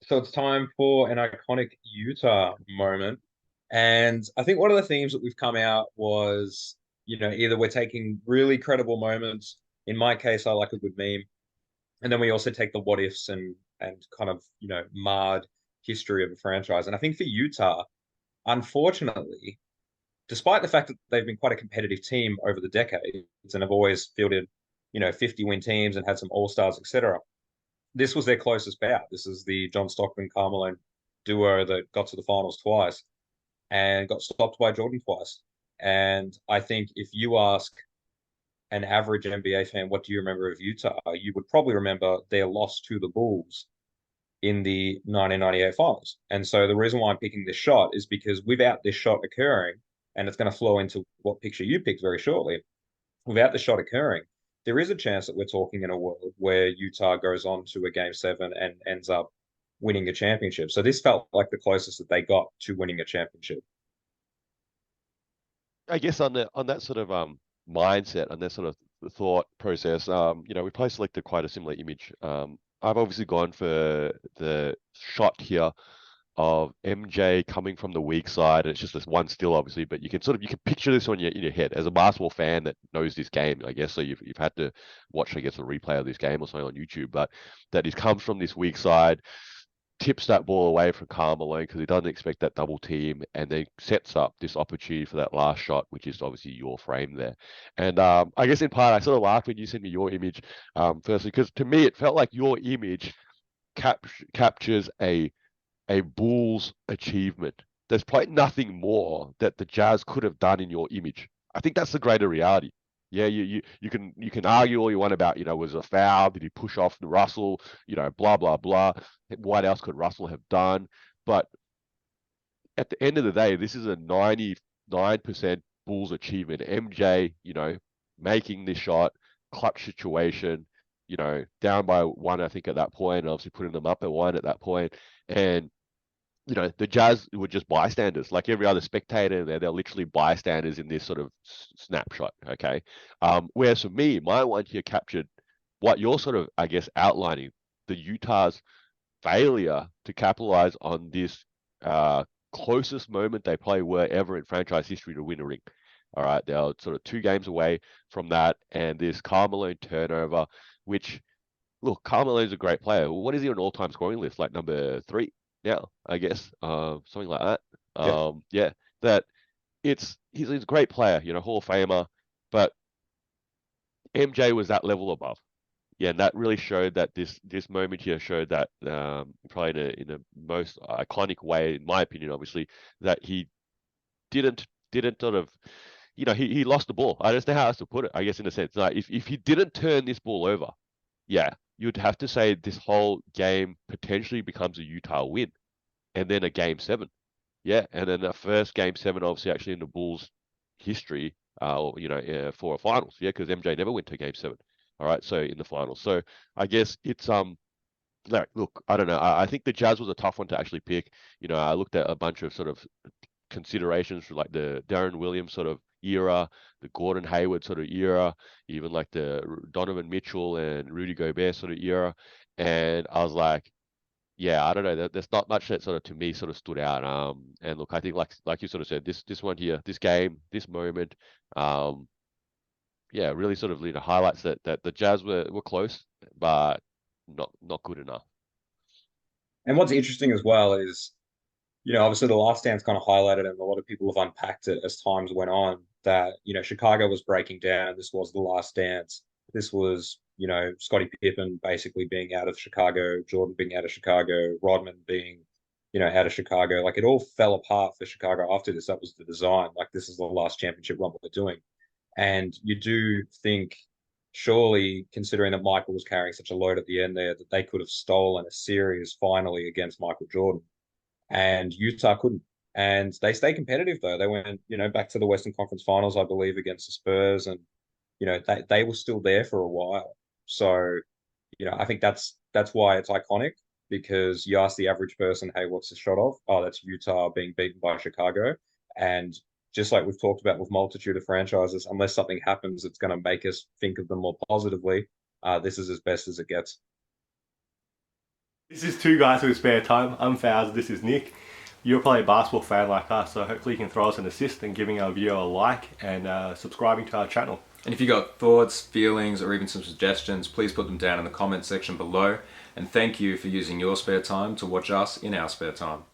So it's time for an iconic Utah moment. And I think one of the themes that we've come out was, either we're taking really credible moments. In my case, I like a good meme. And then we also take the what ifs and kind of, marred history of the franchise. And I think for Utah, unfortunately, despite the fact that they've been quite a competitive team over the decades and have always fielded, 50 win teams and had some all-stars, etc., this was their closest bout. This is the John Stockton Carmelo duo that got to the finals twice and got stopped by Jordan twice. And I think if you ask an average NBA fan, what do you remember of Utah? You would probably remember their loss to the Bulls in the 1998 finals. And so the reason why I'm picking this shot is because without this shot occurring, and it's going to flow into what picture you picked very shortly, without the shot occurring, there is a chance that we're talking in a world where Utah goes on to a game seven and ends up winning a championship. So this felt like the closest that they got to winning a championship. I guess on that sort of mindset, on that sort of thought process, we probably selected quite a similar image. I've obviously gone for the shot here of MJ coming from the weak side. It's just this one still, obviously, but you can picture this on your in your head as a basketball fan that knows this game, I guess. So you've had to watch, I guess, a replay of this game or something on YouTube, but that he comes from this weak side, tips that ball away from Carmelo because he doesn't expect that double team, and then sets up this opportunity for that last shot, which is obviously your frame there. And I guess in part, I sort of laughed when you sent me your image, firstly, because to me it felt like your image captures a Bulls achievement. There's probably nothing more that the Jazz could have done in your image. I think that's the greater reality. Yeah, you can argue all you want about, was it a foul? Did he push off the Russell? Blah blah blah. What else could Russell have done? But at the end of the day, this is a 99% Bulls achievement. MJ, making this shot, clutch situation, down by one, I think, at that point, and obviously putting them up at one at that point. And the Jazz were just bystanders, like every other spectator there. They're literally bystanders in this sort of snapshot. Okay. Whereas for me, my one here captured what you're sort of, I guess, outlining the Utah's failure to capitalize on this closest moment they probably were ever in franchise history to win a ring. All right. They're sort of 2 games away from that. And this Carmelo turnover, which, look, Carmelo's a great player. What is he on all-time scoring list? Like number 3 now, I guess, something like that. Yeah. Yeah, that he's a great player, Hall of Famer, but MJ was that level above. Yeah, and that really showed that this moment here showed that, probably in a most iconic way, in my opinion, obviously, that he didn't sort of, he lost the ball. I don't know how else to put it. I guess in a sense, like if he didn't turn this ball over, yeah, you'd have to say this whole game potentially becomes a Utah win, and then a game seven. Yeah, and then the first game seven, obviously, actually in the Bulls' history, for a finals. Yeah, because MJ never went to game seven. All right, so in the finals. So I guess it's like, look, I don't know. I think the Jazz was a tough one to actually pick. I looked at a bunch of sort of considerations for like the Darren Williams sort of era, the Gordon Hayward sort of era, even like the Donovan Mitchell and Rudy Gobert sort of era. And I was like, yeah, I don't know. There's not much that sort of to me sort of stood out. And look, I think like you sort of said, this one here, this game, this moment, um, yeah, really sort of highlights that the Jazz were close, but not good enough. And what's interesting as well is, obviously the last dance kind of highlighted and a lot of people have unpacked it as times went on that, Chicago was breaking down and this was the last dance. This was, Scottie Pippen basically being out of Chicago, Jordan being out of Chicago, Rodman being, out of Chicago. Like it all fell apart for Chicago after this. That was the design. Like this is the last championship run we're doing. And you do think, surely, considering that Michael was carrying such a load at the end there, that they could have stolen a series finally against Michael Jordan and Utah couldn't. And they stay competitive though. They went, back to the Western Conference Finals, I believe, against the Spurs, and they were still there for a while. So, I think that's why it's iconic because you ask the average person, hey, what's the shot of? Oh, that's Utah being beaten by Chicago. And just like we've talked about with multitude of franchises, unless something happens that's going to make us think of them more positively, this is as best as it gets. This is Two Guys with Spare Time. I'm Fowles, this is Nick. You're probably a basketball fan like us, so hopefully you can throw us an assist and giving our video a like and subscribing to our channel. And if you got thoughts, feelings, or even some suggestions, please put them down in the comment section below. And thank you for using your spare time to watch us in our spare time.